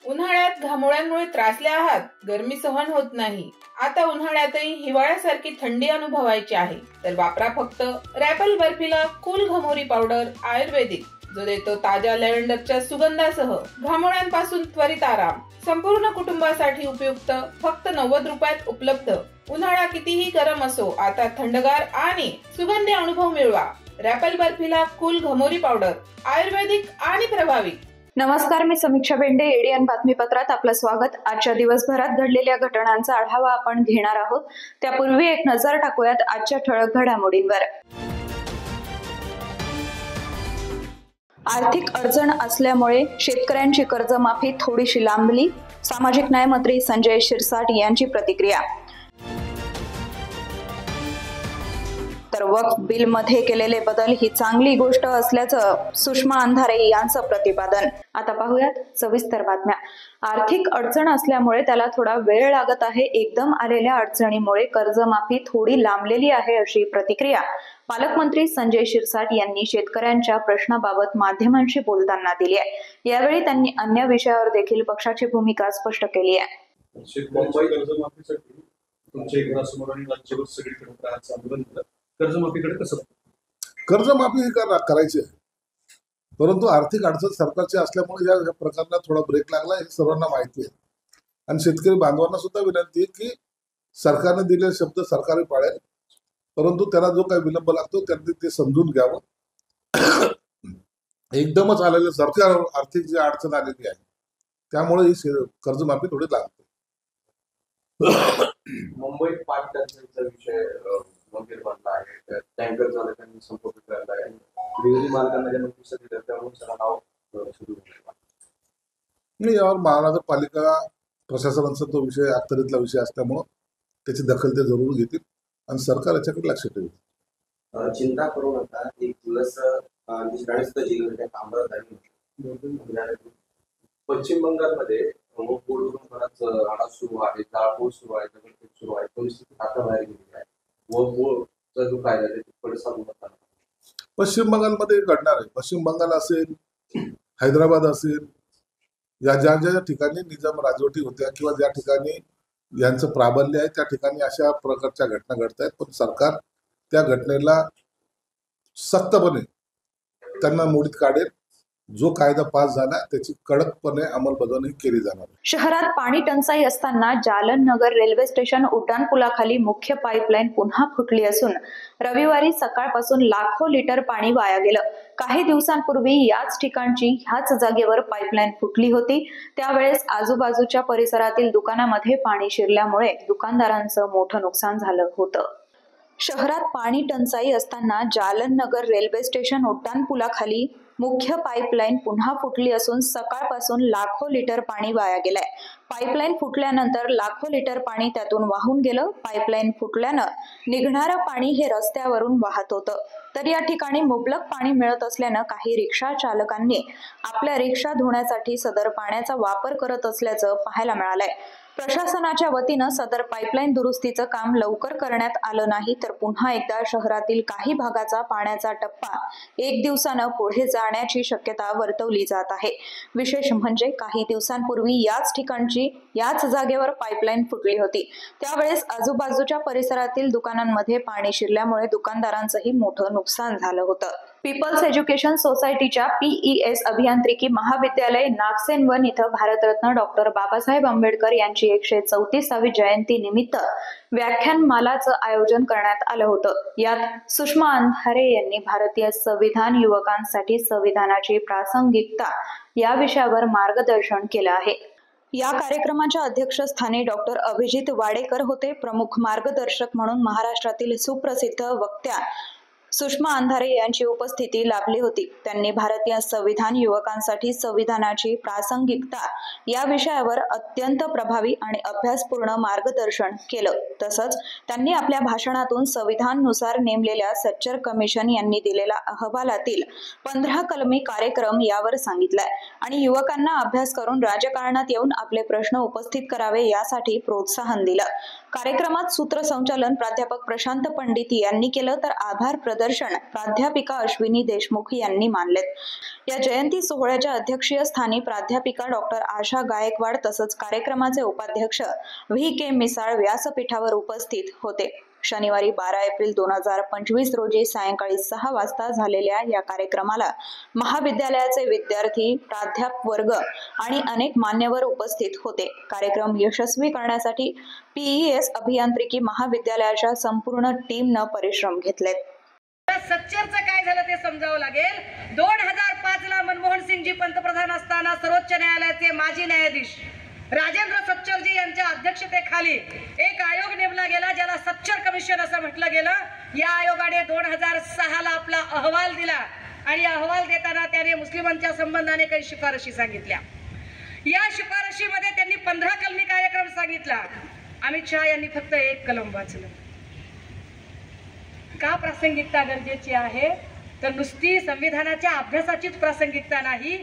उन्हाळ्यात घामोळ्यांमुळे त्रासले आहात, गरमी सहन होत नाही, आता उन्हाळ्यातही हिवाळ्यासारखी थंडी अनुभवायची आहे, तर वापरा फक्त रॅपल बर्फिला कूल घमोरी पावडर आयुर्वेदिक, जो देतो ताज्या लॅव्हेंडरच्या सुगंधासह घामोळ्यांपासून त्वरित आराम. संपूर्ण कुटुंबासाठी उपयुक्त, फक्त 90 रुपयात उपलब्ध. उन्हाळा कितीही गरम असो, आता थंडगार आणि सुगंधी अनुभव मिळवा. रॅपल बर्फिला कूल घमोरी पावडर आयुर्वेदिक आणि प्रभावी. नमस्कार, मी समीक्षा बेंडे. एडीएन बातमीपत्रात आपलं स्वागत. आजच्या दिवसभरात घडलेल्या घटनांचा आढावा आपण घेणार आहोत. त्यापूर्वी एक नजर टाकूयात आजच्या ठळक घडामोडींवर. आर्थिक अडचण असल्यामुळे शेतकऱ्यांची कर्जमाफी थोडीशी लांबली, सामाजिक न्याय मंत्री संजय शिरसाट यांची प्रतिक्रिया. तर वक्फ बिल मध्ये केलेले बदल ही चांगली गोष्ट असल्याचं सुषमा अंधारे यांचं प्रतिपादन. आता पाहूयात सविस्तर बातम्या. आर्थिक अडचण असल्यामुळे त्याला थोडा वेळ लागत आहे. एकदम आलेल्या अडचणीमुळे कर्जमाफी थोडी लांबलेली आहे, अशी प्रतिक्रिया पालकमंत्री संजय शिरसाट यांनी शेतकऱ्यांच्या प्रश्नाबाबत माध्यमांशी बोलताना दिली आहे. यावेळी त्यांनी अन्य विषयावर देखील पक्षाची भूमिका स्पष्ट केली आहे. कर्जमाफीकडे कसं कर्जमाफी करायची आहे, परंतु आर्थिक अडचण सरकारची असल्यामुळे या प्रकरणात थोडा ब्रेक लागला हे सर्वांना माहिती आहे. आणि शेतकरी बांधवांना सुद्धा विनंती आहे की सरकारने दिलेले शब्द सरकारही पाळेल, परंतु त्याला जो काही विलंब लागतो त्यांनी ते समजून घ्यावं. एकदमच आलेले सरकार आर्थिक जी अडचण आलेली आहे त्यामुळे ही कर्जमाफी थोडी लागते. मुंबईत पाणी टंचाईचा विषय गंभीर बनला आहे. टँकर चालकांनी संप पुकारला आहे. विरोधी मार्गांना ज्या नोटीस दिल्या त्यामुळे त्याला नाव सुरू झालं. यावर महानगरपालिका प्रशासनाचा तो विषय अखत्यारीतला विषय असल्यामुळं त्याची दखल ते जरूर घेतील आणि सरकार याच्याकडे लक्ष ठेवेल. चिंता करू नका, एक दिवस जिल्ह्याच्या कामगार पश्चिम बंगालमध्ये बराच आढावा सुरू आहे, जाळपोळ सुरू आहे, दगडफेक सुरू आहे. परिस्थिती हाताबाहेर गेलेली आहे. जो कायदा पश्चिम बंगालमध्ये घडणार आहे. पश्चिम बंगाल असेल, हैदराबाद असेल, या ज्या ज्या ठिकाणी निजाम राजवटी होत्या किंवा ज्या ठिकाणी यांचं प्राबल्य आहे त्या ठिकाणी अशा प्रकारच्या घटना घडत आहेत. पण सरकार त्या घटनेला सख्तपणे त्यांना मोडीत काढेल. जो कायदा पास झाला त्याची कडकपणे अंमलबजावणी केली जाणार. शहरात पाणी टंचाई असताना जालन नगर रेल्वे स्टेशन उड्डाणपुलाखाली मुख्य पाईपलाईन पुन्हा फुटली असून रविवारी सकाळपासून लाखो लिटर पाणी वाया गेलं. काही दिवसांपूर्वी याच ठिकाणची ह्याच जागेवर पाईपलाईन फुटली होती. त्यावेळेस आजूबाजूच्या परिसरातील दुकानामध्ये पाणी शिरल्यामुळे दुकानदारांचं मोठं नुकसान झालं होतं. शहरात पाणी टंचाई असताना जालन नगर रेल्वे स्टेशन उड्डाणपुलाखाली मुख्य पाईपलाईन पुन्हा फुटली असून सकाळपासून लाखो लिटर पाणी वाया गेलंय. पाईपलाईन फुटल्यानंतर लाखो लिटर पाणी त्यातून वाहून गेलं. पाईपलाईन फुटल्यानं निघणारं पाणी हे रस्त्यावरून वाहत होतं. तर या ठिकाणी मुबलक पाणी मिळत असल्यानं काही रिक्षा चालकांनी आपल्या रिक्षा धुण्यासाठी सदर पाण्याचा वापर करत असल्याचं पाहायला मिळालंय. प्रशासनाच्या वतीनं सदर पाईपलाईन दुरुस्तीचं काम लवकर करण्यात आलं नाही तर पुन्हा एकदा शहरातील काही भागाचा पाण्याचा टप्पा एक दिवसानं पुढे जाण्याची शक्यता वर्तवली जात आहे. विशेष म्हणजे काही दिवसांपूर्वी याच ठिकाणची याच जागेवर पाईपलाईन फुटली होती. त्यावेळेस आजूबाजूच्या परिसरातील दुकानांमध्ये पाणी शिरल्यामुळे दुकानदारांचंही मोठं नुकसान झालं होतं. पीपल्स एज्युकेशन सोसायटीच्या PES अभियांत्रिकी महाविद्यालय नागसेनवन इथं भारतरत्न डॉक्टर बाबासाहेब आंबेडकर यांची 134वी जयंती निमित्त व्याख्यानमालाचं आयोजन करण्यात आलं होतं. यात सुषमा अंधारे यांनी भारतीय संविधान युवकांसाठी संविधानाची प्रासंगिकता या विषयावर मार्गदर्शन केलं आहे. या कार्यक्रमाच्या अध्यक्षस्थानी डॉक्टर अभिजित वाडेकर होते. प्रमुख मार्गदर्शक म्हणून महाराष्ट्रातील सुप्रसिद्ध वक्त्या सुषमा अंधारे यांची उपस्थिती लाभली होती। त्यांनी भारतीय संविधान युवकांसाठी संविधानाची प्रासंगिकता या विषयावर अत्यंत प्रभावी आणि अभ्यासपूर्ण मार्गदर्शन केलं। तसंच त्यांनी आपल्या भाषणातून संविधानानुसार नेमलेल्या सच्चर कमिशन यांनी दिलेल्या अहवालातील 15 कलमी कार्यक्रम यावर सांगितलाय आणि युवकांना अभ्यास करून राजकारणात येऊन आपले प्रश्न उपस्थित करावे यासाठी प्रोत्साहन दिलं। कार्यक्रमात सूत्रसंचालन प्राध्यापक प्रशांत पंडित यांनी केलं, तर आभार प्रदर्शन प्राध्यापिका अश्विनी देशमुख यांनी मानलेत। या जयंती सोहळ्याच्या अध्यक्षीय स्थानी प्राध्यापिका डॉक्टर आशा गायकवाड तसंच कार्यक्रमाचे उपाध्यक्ष VK मिसाळ व्यासपीठावर उपस्थित होते। शनिवारी 12 एप्रिल 2025 रोजी सायंकाळी 6 वाजता झालेल्या या कार्यक्रमाला महाविद्यालयाचे विद्यार्थी, प्राध्यापक वर्ग आणि अनेक मान्यवर उपस्थित होते। कार्यक्रम यशस्वी करण्यासाठी PES अभियांत्रिकी महाविद्यालयाच्या संपूर्ण टीमनं परिश्रम घेतलेत। सच्चरचं काय झालं ते समजावं लागेल। 2005 ला मनमोहन सिंगजी पंतप्रधान असताना सर्वोच्च न्यायालयाचे माजी न्यायाधीश राजेंद्र सच्चरजी यांच्या अध्यक्षतेखाली एक आयोग नेमला गेला, ज्याला सच्चर कमिशन असं म्हटलं गेलं। या आयोगाने 2006 ला आपला अहवाल दिला आणि अहवाल देताना त्याने मुस्लिमांच्या संबंधाने काही शिफारशी सांगितल्या। या शिफारशीमध्ये त्यांनी 15 कलमी कार्यक्रम सांगितला। अमित शहा यांनी फक्त 1 कलम वाचलं। का प्रासंगिकता गरजेची आहे? तर नुसती संविधानाच्या अभ्यासाचीच प्रासंगिकता नाही,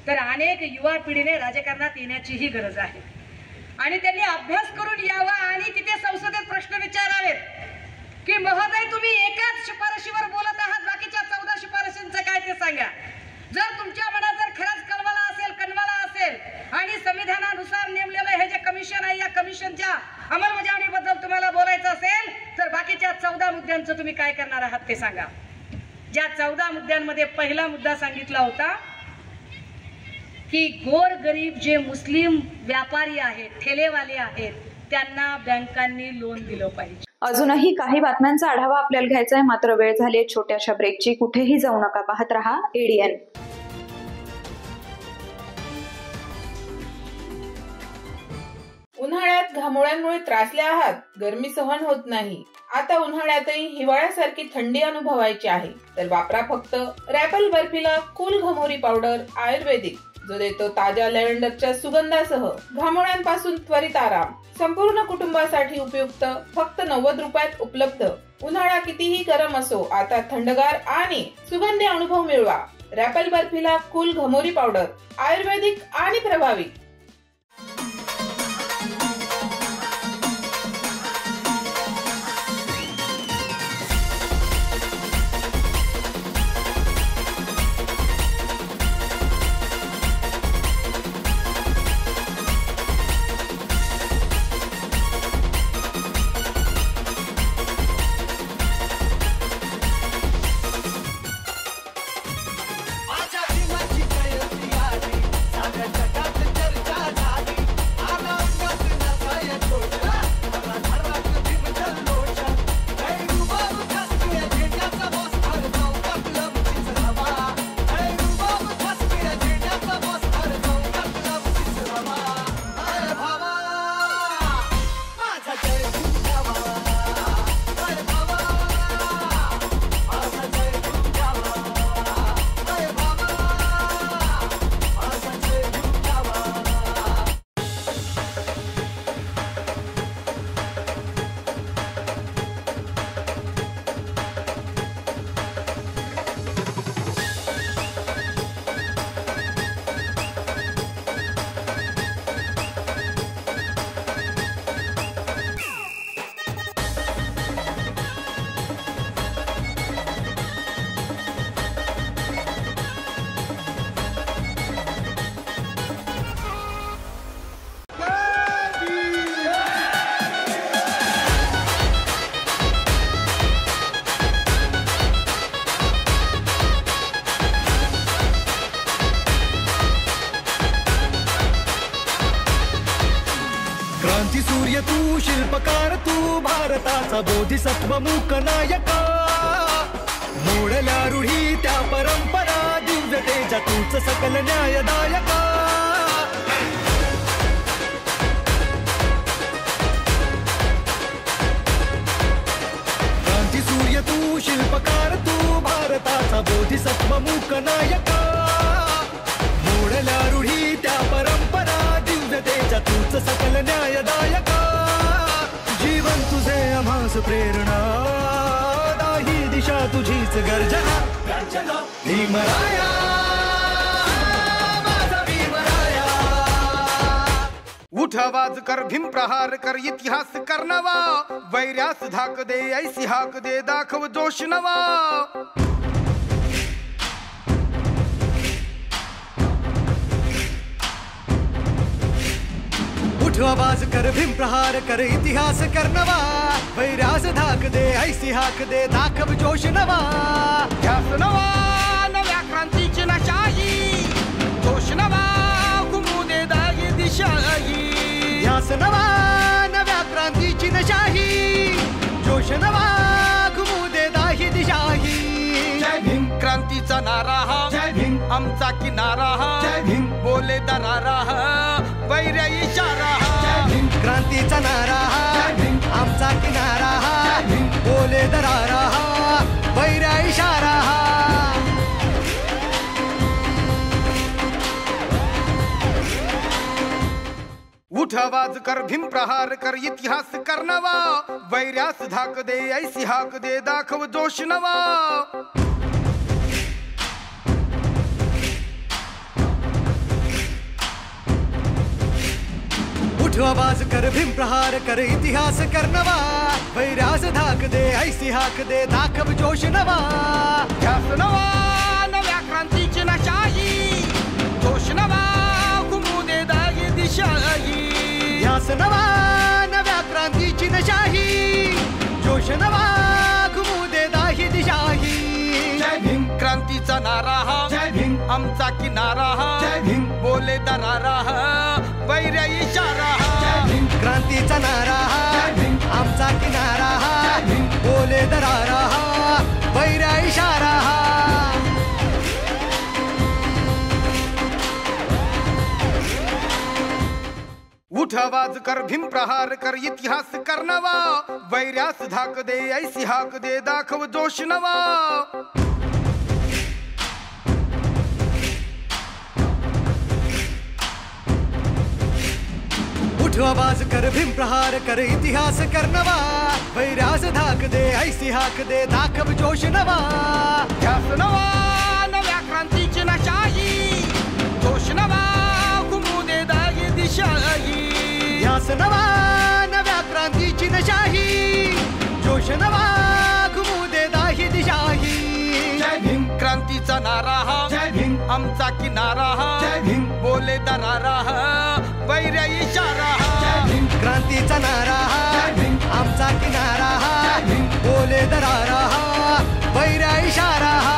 तर अनेक युवा पिढीने राजकारणात येण्याचीही गरज आहे आणि त्यांनी अभ्यास करून यावा आणि तिथे संसदेत प्रश्न विचारावेत की महोदय, तुम्ही एकाच शिफारशीवर बोलत आहात, बाकीच्या 14 शिफारशींचं काय ते सांगा। जर तुमच्या मनात जर खरंच कनवाला असेल आणि संविधानानुसार नेमलेलं हे जे कमिशन आहे, या कमिशनच्या अंमलबजावणीबद्दल तुम्हाला बोलायचं असेल, तर बाकीच्या 14 मुद्द्यांचं तुम्ही काय करणार आहात ते सांगा। ज्या 14 मुद्द्यांमध्ये पहिला मुद्दा सांगितला होता की गोरगरीब जे मुस्लिम व्यापारी आहेत, ठेलेवाले आहेत, त्यांना बँकांनी लोन दिलं पाहिजे। अजूनही काही बातम्यांचा आढावा आपल्याला घ्यायचा आहे, मात्र वेळ झाली आहे छोट्याशा ब्रेकची। कुठेही जाऊ नका, पाहत रहा ADN। उन्हाळ्यात घामोळ्यांमुळे त्रासले आहात, गरमी सहन होत नाही, आता उन्हाळ्यातही हिवाळ्यासारखी थंडी अनुभवायची आहे, तर वापरा फक्त रॅपल बर्फीला कूल घमोरी पावडर आयुर्वेदिक, जो देतो ताज्या लॅव्हेंडरच्या सुगंधासह घामोळ्यांपासून त्वरित आराम। संपूर्ण कुटुंबासाठी उपयुक्त, फक्त 90 रुपयात उपलब्ध। उन्हाळा कितीही गरम असो, आता थंडगार आणि सुगंधी अनुभव मिळवा। रॅपल बर्फीला कूल घमोरी पावडर आयुर्वेदिक आणि प्रभावी। सूर्य तू, शिल्पकार तू, भारताचा बोधिसत्व मूक नायका। मोडल्या रूढी त्या परंपरा, दिव्य तेजा तूच सकल न्यायदायका। क्रांती सूर्य तू, शिल्पकार तू, भारताचा बोधिसत्व मूक नायका, मोडल्या रूढी त्या परंपरा, दिव्यतेच्या तूच सकल न्यायदायका, जीवन तुझे आम्हास प्रेरणा, दाही दिशा तुझीच गर्जना, भीमराया माझा भीमराया. उठ आवाज कर, भीम प्रहार कर, इतिहास कर नवा, वैर्यास धाक दे, ऐसी हाक दे, दाखव जोश नवा. उठ आवाज कर, भीम प्रहार कर, इतिहास कर नवा, वैर्यास धाक दे, ऐसी हाक दे, दाखव जोश नवा. ध्यास नवा नव्या क्रांतीची नशाही, जोश नवा घुमू दे दाही दिशाही. ध्यास नवा नव्या क्रांतीची नशाही, जोश नवा घुमू दे दाही दिशाही. जय भीम क्रांतीचा नारा हा, जय भीम आमचा किनारा हा, जय भीम बोले दरारा हा, वैर्य इशारा हा. जय भीम क्रांतीचा नारा हा, जय भीम आमचा किनारा हा, जय भीम बोले दरारा हा, वैर्य इशारा हा. उठ आवाज कर, भीम प्रहार कर, इतिहास कर नवा, वैर्यास धाक दे, ऐसी हाक दे, दाखव जोश नवा. उठ आवाज कर, भीम प्रहार कर, इतिहास कर नवा, वैर्यास धाक दे, ऐसी हाक दे, दाखव जोश नवा. ध्यास नवा नव्या क्रांतीची नशाही, जोश नवा घुमू दे दाही दिशाही. ध्यास नवा नव्या क्रांतीची नशाही, जोश नवा घुमू दे दाही दिशाही. जय भीम क्रांतीचा नारा हा, जय भीम आमचा किनारा हा, जय भीम बोले दरारा हा, वैर्य इशारा हा. जय भीम क्रांतीचा नारा हा, जय भीम आमचा किनारा हा, जय भीम बोले दरारा हा, वैर्य इशारा हा. उठ आवाज कर, भीम प्रहार कर, इतिहास कर नवा, वैर्यास धाक दे, ऐसी हाक दे, दाखव जोश नवा. उठ आवाज कर, भीम प्रहार कर, इतिहास कर नवा, वैर्यास धाक दे, ऐसी हाक दे, दाखव जोश नवा. ध्यास नवा नव्या क्रांतीची नशाही, जोश नवा घुमू दे दाही दिशाही. ध्यास नवा नव्या क्रांतीची नशाही, जोश नवा घुमू दे दाही दिशाही. जय भीम क्रांतीचा नारा हा, जय भीम आमचा किनारा हा, जय भीम बोले दरारा हा, वैर्य इशारा हा. जय भीम क्रांतीचा नारा हा, जय भीम आमचा किनारा हा, जय भीम बोले दरारा हा, वैर्य इशारा हा.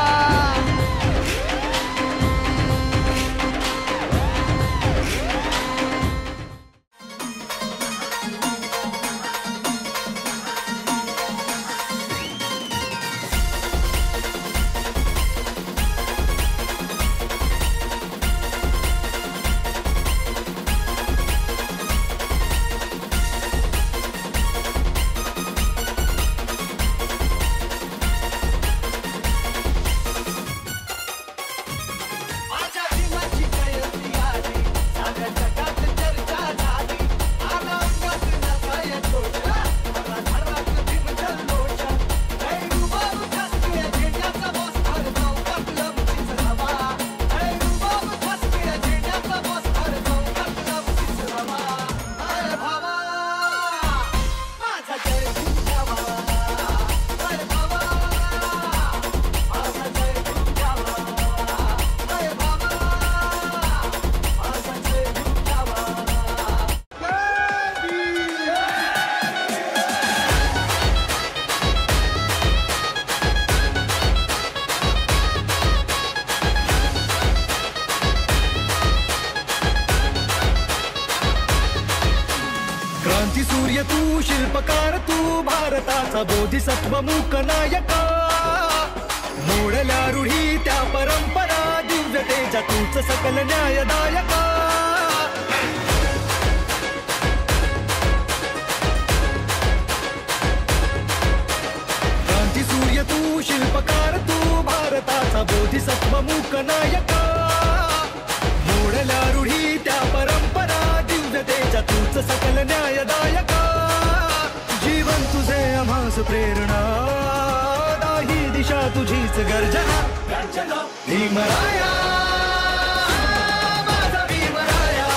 सूर्य तू, शिल्पकार तू, भारताचा बोधिसत्व मूक नायका, मोडल्या रूढी त्या परंपरा, दिव्यतेच्या तूच सकल न्यायदायका. क्रांती सूर्य तू, शिल्पकार तू, भारत भारताचा बोधिसत्व मूक नायका, मोडल्या रूढी त्या परंपरा, दिव्यतेच्या तूच सकल न्यायदायका, जीवन तुझे आम्हास प्रेरणा, दाही दिशा तुझीच गर्जना, भीमराया माझा भीमराया.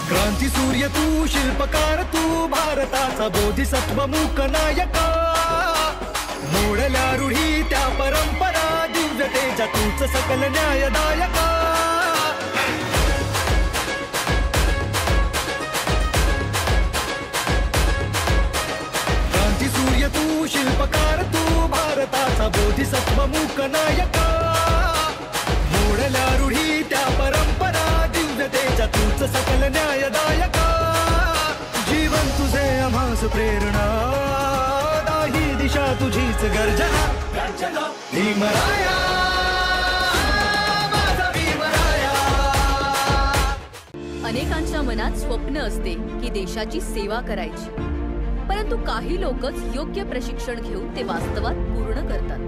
क्रांती सूर्य तू, शिल्पकार तू, भारताचा बोधिसत्व मूक नायका, मोडल्या रूढी त्या परंपरा, दिव्यतेच्या तूच सकल न्यायदायका, क्रांती सूर्य तू, शिल्पकार तू, भारताचा बोधिसत्व मूक नायका, मोडल्या रूढी त्या परंपरा, दिव्यतेच्या तूच सकल न्यायदायका, जीवन तुझे आम्हास प्रेरणा, दाही दिशा तुझीच गर्जना, भीमराया माझा भीमराया. अनेकांच्या मनात स्वप्न असते की देशाची सेवा करायची, परंतु काही लोकच योग्य प्रशिक्षण घेऊन ते वास्तवात पूर्ण करतात.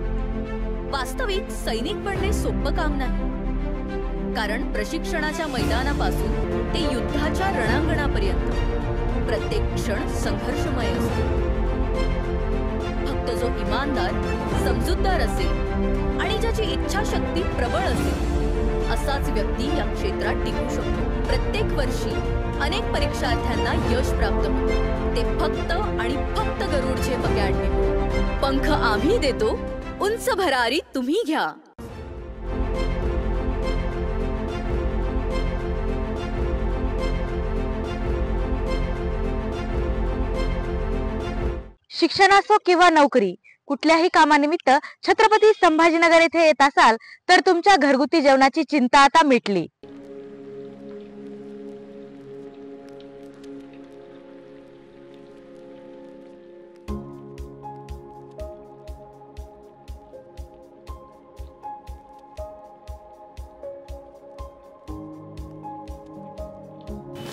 वास्तविक सैनिक बनणे सोपं काम नाही, कारण प्रशिक्षणाच्या मैदानापासून ते युद्धाच्या रणांगणापर्यंत प्रत्येक क्षण संघर्षमय असतो. फक्त जो इमानदार, समजूतदार असेल आणि ज्याची इच्छाशक्ती प्रबळ असेल असाच व्यक्ती या क्षेत्रात टिकू शकतो. प्रत्येक वर्षी अनेक परीक्षार्थ्यांना यश प्राप्त होते, ते फक्त आणि फक्त गरुड झेप अकॅडमी. पंख आम्ही देतो, उंच भरारी तुम्ही घ्या. शिक्षण असो किंवा नोकरी, कुठल्याही कामानिमित्त छत्रपती संभाजीनगर येथे येत असाल तर तुमच्या घरगुती जेवणाची चिंता आता मिटली.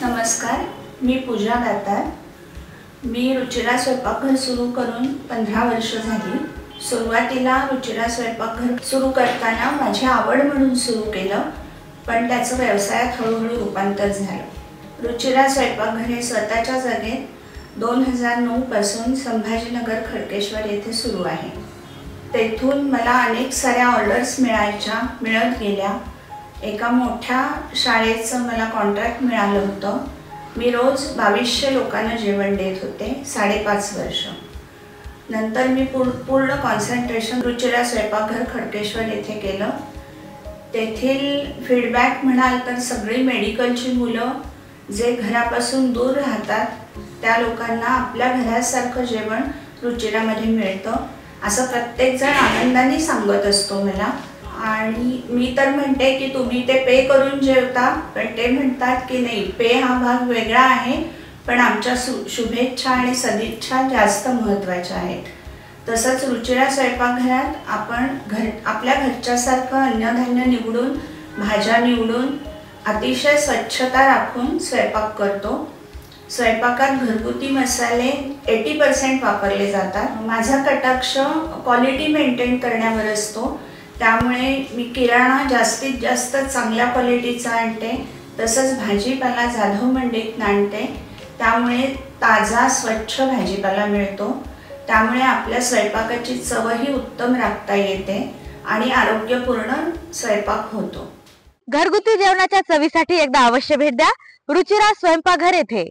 नमस्कार, मी पूजा दातार. मी रुचिरा स्वयंपाकघर सुरू करून 15 वर्ष झाली. सुरुवातीला रुचिरा स्वयंपाकघर सुरू करताना माझी आवड म्हणून सुरू केलं, पण त्याचं व्यवसायात हळूहळू रूपांतर झालं. रुचिरा स्वयंपाकघर हे स्वतःच्या जागेत 2009 पासून संभाजीनगर खडकेश्वर येथे सुरू आहे. तेथून मला अनेक साऱ्या ऑर्डर्स मिळत गेल्या. एका मोठ्या शाळेचं मला कॉन्ट्रॅक्ट मिळालं होतं. मी रोज 2200 लोकांना जेवण देत होते 5.5 वर्ष. नंतर मी पूर्ण कॉन्सन्ट्रेशन रुचिरा स्वयंपाकघर खडकेश्वर येथे केलं. तेथील फीडबॅक म्हणाल तर सगळी मेडिकलची मुलं जे घरापासून दूर राहतात त्या लोकांना आपल्या घरासारखं जेवण रुचिरामध्ये मिळतं असं प्रत्येकजण आनंदाने सांगत असतो मला. आणि मी तर म्हणते की तुम्ही ते पे करून जेवता, पण ते म्हणतात की नाही, पे हा भाग वेगळा आहे, पण आमच्या शुभेच्छा आणि सदिच्छा जास्त महत्त्वाच्या आहेत. तसंच रुचिरा स्वयंपाकघरात आपण आपल्या घरच्यासारखं अन्नधान्य निवडून, भाज्या निवडून, अतिशय स्वच्छता राखून स्वयंपाक करतो. स्वयंपाकात घरगुती मसाले 80% वापरले जातात. माझा कटाक्ष क्वालिटी मेंटेन करण्यावर असतो, त्यामुळे मी किराणा जास्तीत जास्त चांगल्या क्वालिटीचा आणते. तसंच भाजीपाला जाधव मंडईतून आणते, त्यामुळे ताजा स्वच्छ भाजीपाला मिळतो. त्यामुळे आपल्या स्वयंपाकाची चवही उत्तम राखता येते आणि आरोग्यपूर्ण स्वयंपाक होतो. घरगुती जेवणाच्या चवीसाठी एकदा अवश्य भेट द्या रुचिरा स्वयंपाकघर येथे.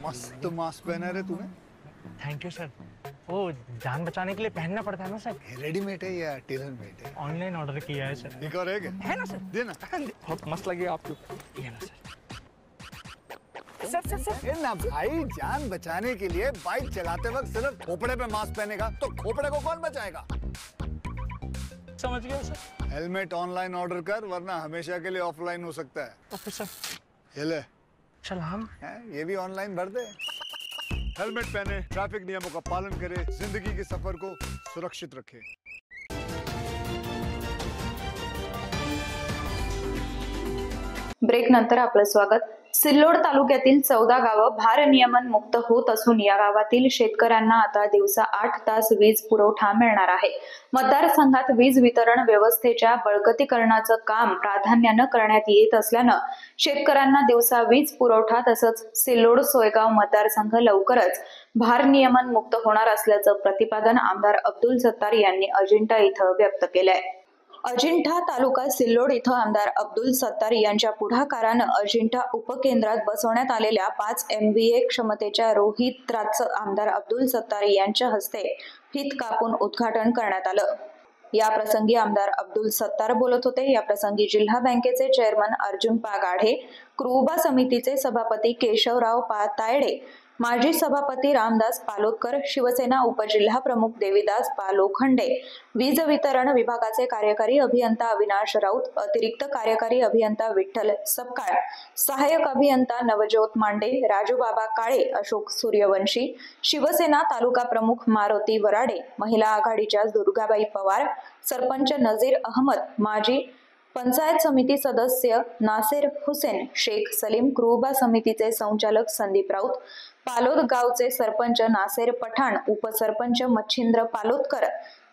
मस्त मास्क पहना रहे तुम्हें. Thank you sir. वो जान बचाने के लिए पहनना पड़ता है ना सर. रेडीमेड है या टेलर मेड है? ऑनलाइन ऑर्डर किया है सर. एक और है ना सर. देना. बहुत मस्त लगी आपको. ये ना सर. सर ना भाई, जान बचाने के लिए बाइक चलाते वक्त सिर्फ खोपड़े पे मास्क पहनेगा तो खोपड़े को कौन बचाएगा? समझ गया सर. हेलमेट ऑनलाइन ऑर्डर कर, वरना हमेशा के लिए ऑफलाइन हो सकता है. Okay sir. ये ले. चल हम ये भी ऑनलाइन भर दे. हेलमेट पहने, ट्रैफिक नियमों का पालन करें, जिंदगी के सफर को सुरक्षित रखें। ब्रेक नंतर आपलं स्वागत। सिल्लोड तालुक्यातील 14 गावं भारनियमन मुक्त होत असून या गावातील शेतकऱ्यांना आता दिवसा 8 तास वीज पुरवठा मिळणार आहे। मतदारसंघात वीज वितरण व्यवस्थेच्या बळकटीकरणाचं काम प्राधान्यानं करण्यात येत असल्यानं शेतकऱ्यांना दिवसा वीज पुरवठा तसंच सिल्लोड सोयगाव मतदारसंघ लवकरच भारनियमन मुक्त होणार असल्याचं प्रतिपादन आमदार अब्दुल सत्तार यांनी अजिंठा इथं व्यक्त केलंय। अजिंठा तालुका सिल्लोड इथं आमदार अब्दुल सत्तार यांच्या पुढाकारानं अजिंठा उपकेंद्रात बसवण्यात आलेल्या 5 MVA क्षमतेच्या रोहित्राचं आमदार अब्दुल सत्तार यांच्या हस्ते फीत कापून उद्घाटन करण्यात आलं। या प्रसंगी आमदार अब्दुल सत्तार बोलत होते। या प्रसंगी जिल्हा बँकेचे चेअरमन अर्जुन गाढे, कृबा समितीचे सभापती केशवराव तायडे, माजी सभापती रामदास पालोदकर, शिवसेना उपजिल्हा प्रमुख देवीदास पालोखंडे, वीज वितरण विभागाचे कार्यकारी अभियंता अविनाश राऊत, अतिरिक्त कार्यकारी अभियंता विठ्ठल सपकाळ, सहाय्यक अभियंता नवज्योत मांडे, राजूबाबा काळे, अशोक सूर्यवंशी, शिवसेना तालुका प्रमुख मारुती वराडे, महिला आघाडीच्या दुर्गाबाई पवार, सरपंच नजीर अहमद, माजी पंचायत समिती सदस्य नासिर हुसेन शेख सलीम, कृबा समितीचे संचालक संदीप राऊत, पालोद गावचे सरपंच नासेर पठाण, उपसरपंच मच्छिंद्र पालोदकर,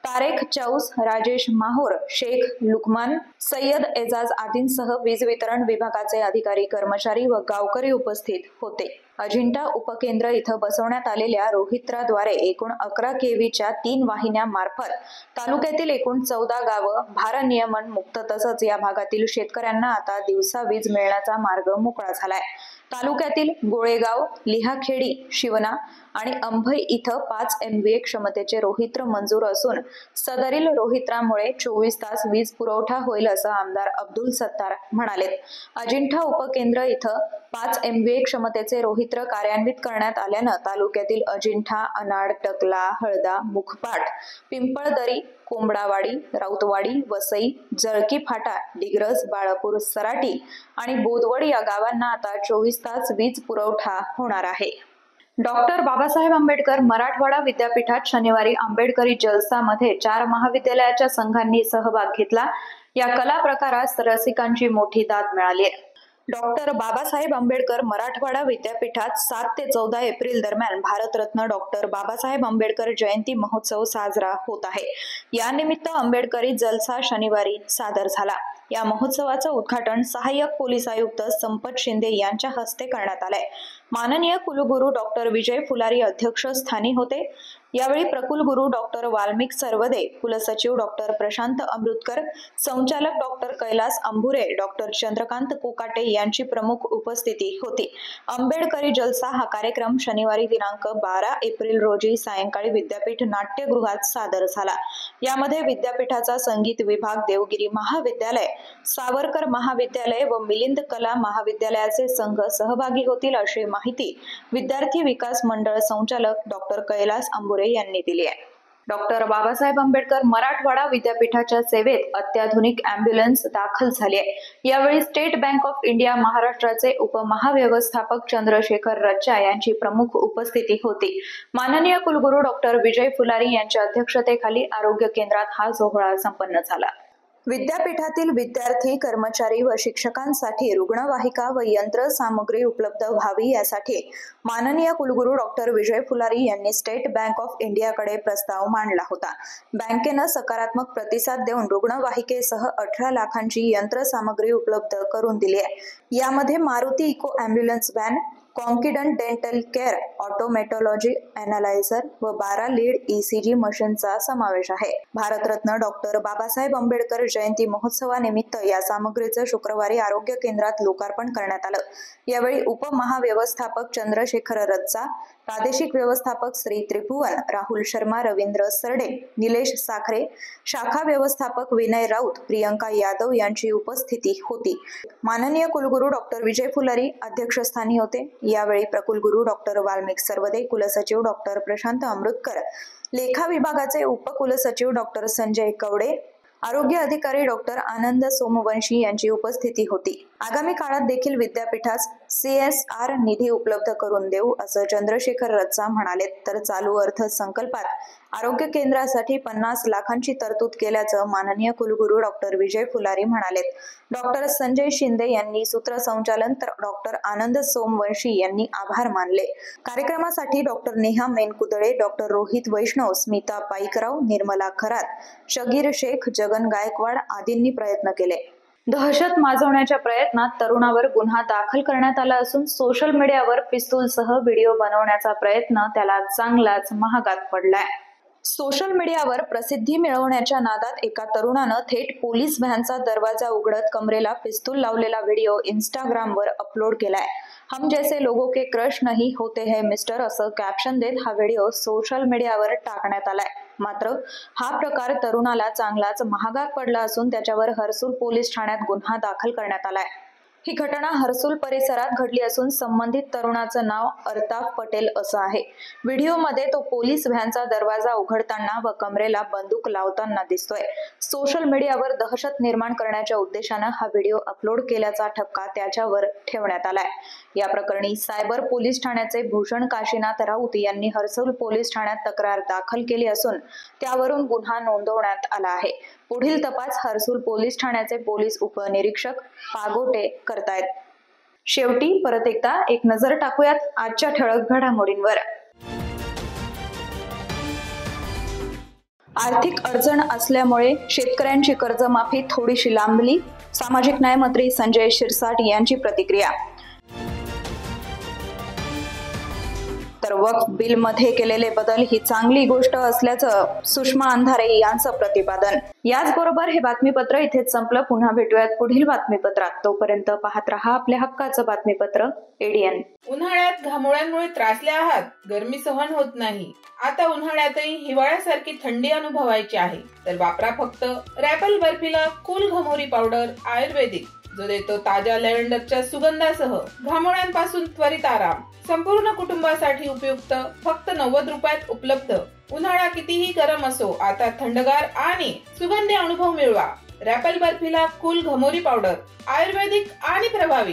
तारेख चौस, राजेश माहोर, शेख लुकमान, सय्यद एजाज आदींसह वीज वितरण विभागाचे अधिकारी, कर्मचारी व गावकरी उपस्थित होते। अजिंठा उपकेंद्र इथं बसवण्यात आलेल्या रोहित्राद्वारे एकूण 11 kVच्या 3 वाहिन्या मार्फत तालुक्यातील एकूण 14 गावं भारनियमन मुक्त तसंच या भागातील शेतकऱ्यांना आता दिवसा वीज मिळण्याचा मार्ग मोकळा झालाय। तालुक्यातील गोळेगाव, लिहाखेडी, शिवना आणि अंभई इथं 5 MVA क्षमतेचे रोहित्र मंजूर असून सदरील रोहित्रामुळे 24 तास वीज पुरवठा होईल असं आमदार अब्दुल सत्तार म्हणाले। अजिंठा उपकेंद्र इथं 5 MVA क्षमतेचे रोहित्र कार्यान्वित करण्यात आल्यानं तालुक्यातील अजिंठा, अनाड, टकला, हळदा, मुखपाट, पिंपळदरी, कोंबडावाडी, राऊतवाडी, वसई, जळकी फाटा, डिग्रस, बाळापूर, सराटी आणि बोदवड या गावांना आता 24 तास वीज पुरवठा होणार आहे। डॉक्टर बाबासाहेब आंबेडकर मराठवाडा विद्यापीठात शनिवारी आंबेडकरी जलसामध्ये 4 महाविद्यालयाच्या संघांनी सहभाग घेतला। या कला प्रकारास रसिकांची मोठी दाद मिळाली आहे। डॉक्टर बाबासाहेब आंबेडकर मराठवाडा विद्यापीठात 7 ते 14 एप्रिल दरम्यान भारतरत्न डॉक्टर बाबासाहेब आंबेडकर जयंती महोत्सव साजरा होत आहे। या निमित्त आंबेडकरी जलसा शनिवारी सादर झाला। या महोत्सवाचं उद्घाटन सहाय्यक पोलीस आयुक्त संपत शिंदे यांच्या हस्ते करण्यात आलंय। माननीय कुलगुरू डॉक्टर विजय फुलारी अध्यक्षस्थानी होते। यावेळी प्रकुलगुरू डॉक्टर वाल्मिक सर्वदे, कुलसचिव डॉक्टर प्रशांत अमृतकर, संचालक डॉक्टर कैलास अंभुरे, डॉक्टर चंद्रकांत कोकाटे यांची प्रमुख उपस्थिती होती। आंबेडकरी जलसा हा कार्यक्रम शनिवारी दिनांक 12 एप्रिल रोजी सायंकाळी विद्यापीठ नाट्यगृहात सादर झाला। यामध्ये विद्यापीठाचा संगीत विभाग, देवगिरी महाविद्यालय, सावरकर महाविद्यालय व मिलिंद कला महाविद्यालयाचे संघ सहभागी होतील अशी माहिती विद्यार्थी विकास मंडळ संचालक डॉक्टर कैलास अंभुरे यांनी दिली आहे। डॉक्टर बाबासाहेब आंबेडकर मराठवाडा विद्यापीठाच्या सेवेत अत्याधुनिक अँब्युलन्स दाखल झाली आहे। यावेळी स्टेट बँक ऑफ इंडिया महाराष्ट्राचे उपमहाव्यवस्थापक चंद्रशेखर रच्चा यांची प्रमुख उपस्थिती होती। माननीय कुलगुरू डॉक्टर विजय फुलारी यांच्या अध्यक्षतेखाली आरोग्य केंद्रात हा सोहळा संपन्न झाला। विद्यापीठातील विद्यार्थी, कर्मचारी व शिक्षकांसाठी रुग्णवाहिका व यंत्र सामग्री उपलब्ध व्हावी यासाठी माननीय कुलगुरू डॉक्टर विजय फुलारी यांनी स्टेट बँक ऑफ इंडियाकडे प्रस्ताव मांडला होता। बँकेनं सकारात्मक प्रतिसाद देऊन रुग्णवाहिकेसह 18 लाखांची यंत्रसामग्री उपलब्ध करून दिली आहे। यामध्ये Maruti eco ambulance van, confident dental care, ऑटोमेटॉलॉजी अॅनालायझर व 12 लीड ECG मशीनचा समावेश आहे। भारतरत्न डॉक्टर बाबासाहेब आंबेडकर जयंती महोत्सवानिमित्त या सामग्रीचं शुक्रवारी आरोग्य केंद्रात लोकार्पण करण्यात आलं। यावेळी उपमहाव्यवस्थापक चंद्रशेखर रच्चा, प्रादेशिक व्यवस्थापक श्री त्रिभुवन, राहुल शर्मा, रवींद्र सरडे, निलेश साखरे, शाखा व्यवस्थापक विनय राऊत, प्रियंका यादव यांची उपस्थिती होती। माननीय कुलगुरू डॉक्टर विजय फुलारी अध्यक्षस्थानी होते। यावेळी प्रकुलगुरू डॉक्टर वाल्मिक सर्वदे, कुलसचिव डॉक्टर प्रशांत अमृतकर, लेखा विभागाचे उपकुलसचिव डॉक्टर संजय कवडे, आरोग्य अधिकारी डॉक्टर आनंद सोमवंशी यांची उपस्थिती होती। आगामी काळात देखील विद्यापीठास CSR निधी उपलब्ध करून देऊ असं चंद्रशेखर रच्चा म्हणाले. तर चालू अर्थसंकल्पात आरोग्य केंद्रासाठी 50 लाखांची तरतूद केल्याचं माननीय कुलगुरू डॉक्टर विजय फुलारी म्हणाले. डॉक्टर संजय शिंदे यांनी सूत्रसंचालन तर डॉक्टर आनंद सोमवंशी यांनी आभार मानले. कार्यक्रमासाठी डॉक्टर नेहा मेनकुदळे, डॉक्टर रोहित वैष्णव, स्मिता पाईकराव, निर्मला खरात, शगीर शेख, जगन गायकवाड आदींनी प्रयत्न केले. दहशत माजवण्याच्या प्रयत्नात तरुणावर गुन्हा दाखल करण्यात आला असून सोशल मीडियावर पिस्तूलसह व्हिडिओ बनवण्याचा प्रयत्न त्याला चांगलाच महागात पडलाय. सोशल मीडियावर प्रसिद्धी मिळवण्याच्या नादात एका तरुणानं थेट पोलीस व्हॅनचा दरवाजा उघडत कमरेला पिस्तूल लावलेला व्हिडिओ इंस्टाग्रामवर अपलोड केलाय. हम जैसे लोगों के क्रश नहीं होते हैं मिस्टर असं कॅप्शन देत हा व्हिडिओ सोशल मीडियावर टाकण्यात आलाय. मात्र हा प्रकार तरुणाला चांगलाच महागात पडला असून त्याच्यावर हर्सूल पोलीस ठाण्यात गुन्हा दाखल करण्यात आलाय. ही घटना हर्सूल परिसरात घडली असून संबंधित तरुणाचं नाव अर्ताफ पटेल असं आहे. व्हिडिओमध्ये तो पोलीस व्हॅनचा दरवाजा उघडताना व कमरेला बंदूक लावताना दिसतोय. सोशल मीडियावर दहशत निर्माण करण्याच्या उद्देशानं हा व्हिडिओ अपलोड केल्याचा ठपका त्याच्यावर ठेवण्यात आलाय. या प्रकरणी सायबर पोलीस ठाण्याचे भूषण काशीनाथ राऊत यांनी हर्सूल पोलीस ठाण्यात तक्रार दाखल केली असून त्यावरून गुन्हा नोंदवण्यात आला आहे. पुढील तपास हर्सूल पोलीस ठाण्याचे पोलीस उपनिरीक्षक पागोटे करतायत. शेवटी परत एकदा एक नजर टाकूयात आजच्या ठळक घडामोडींवर. आर्थिक अडचण असल्यामुळे शेतकऱ्यांची कर्जमाफी थोडीशी लांबली, सामाजिक न्याय मंत्री संजय शिरसाट यांची प्रतिक्रिया. तर वक्फ बिल मध्ये केलेले बदल ही चांगली गोष्ट असल्याचं सुषमा अंधारे यांचं प्रतिपादन. याचबरोबर हे बातमीपत्र इथेच संपलं. पुन्हा भेटूयात पुढील बातमीपत्रात. तोपर्यंत पाहत रहा आपल्या हक्काचं बातमीपत्र ADN. उन्हाळ्यात घामोळ्यांमुळे त्रासले आहात, गरमी सहन होत नाही, आता उन्हाळ्यातही हिवाळ्यासारखी थंडी अनुभवायची आहे, तर वापरा फक्त रॅपल बर्फिला कूल घमोरी पावडर आयुर्वेदिक, जो देतो ताज्या लॅव्हेंडरच्या सुगंधासह घामोळ्यांपासून त्वरित आराम. संपूर्ण कुटुंबासाठी उपयुक्त, फक्त 90 रुपयात उपलब्ध. उन्हाळा कितीही गरम असो, आता थंडगार आणि सुगंधी अनुभव मिळवा. रॅपल बर्फिला कूल घमोरी पावडर आयुर्वेदिक आणि प्रभावी.